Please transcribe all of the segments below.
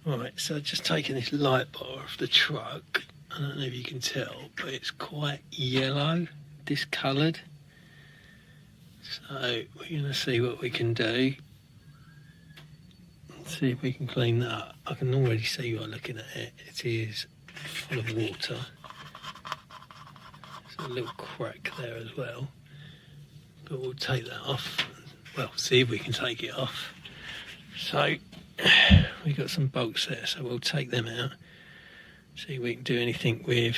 Right, so just taking this light bar off the truck. I don't know if you can tell, but it's quite yellow, discoloured. So we're going to see what we can do. See if we can clean that up. I can already see by looking at it, it is full of water. There's a little crack there as well. But we'll take that off. Well, see if we can take it off. So we've got some bolts there, so we'll take them out. See if we can do anything with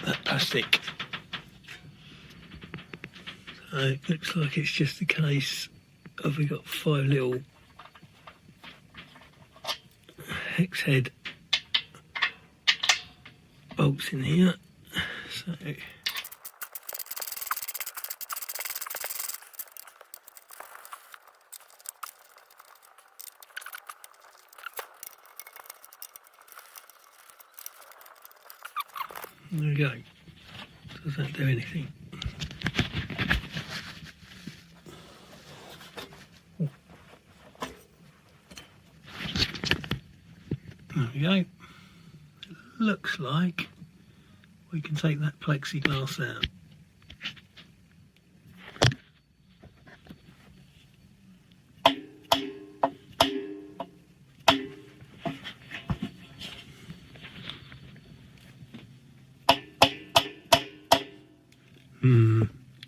that plastic. So it looks like it's just a case of we've got 5 little hex head bolts in here. So there we go. Does that do anything? There we go. It looks like we can take that plexiglass out.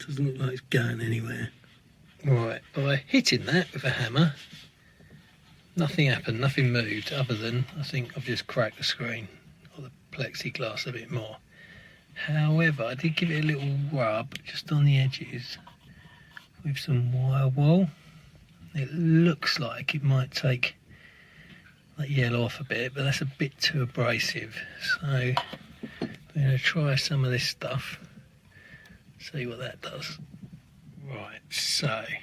Doesn't look like it's going anywhere. Right, by hitting that with a hammer, nothing happened, nothing moved, other than I think I've just cracked the screen or the plexiglass a bit more. However, I did give it a little rub just on the edges with some wire wool. It looks like it might take that yellow off a bit, but that's a bit too abrasive. So we're going to try some of this stuff, see what that does. Right, so I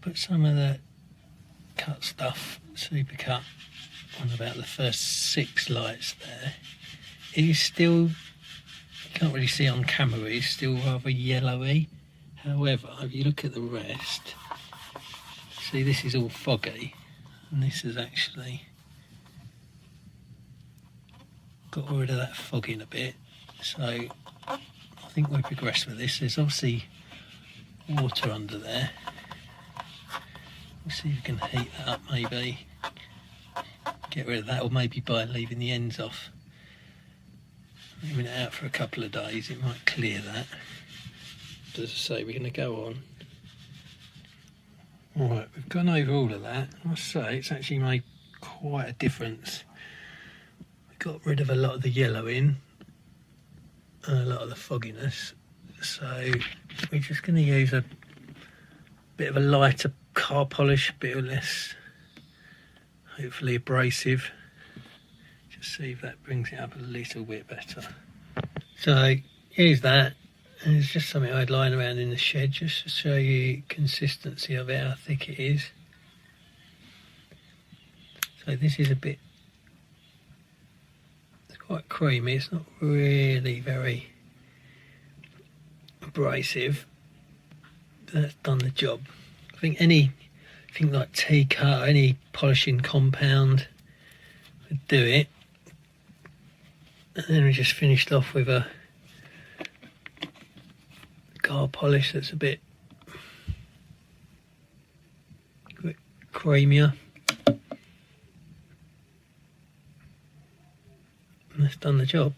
put some of the cut stuff, super cut, on about the first 6 lights there. It is still, you can't really see on camera, it's still rather yellowy. However, if you look at the rest, see this is all foggy, and this has actually got rid of that fogging a bit. So I think we've progressed with this. There's obviously water under there. We'll see if we can heat that up, maybe get rid of that, or maybe by leaving the ends off, leaving it out for a couple of days, it might clear that. But as I say, we're going to go on. Right, we've gone over all of that. I must say it's actually made quite a difference. We got rid of a lot of the yellowing and a lot of the fogginess. So we're just going to use a bit of a lighter car polish, a bit of less, hopefully abrasive. Just see if that brings it up a little bit better. So here's that. And it's just something I'd lying around in the shed just to show you consistency of it, how thick it is. So this is a bit, it's quite creamy, it's not really very abrasive, but that's done the job. I think anything like T-cut or any polishing compound would do it. And then we just finished off with a car polish that's a bit creamier. And that's done the job.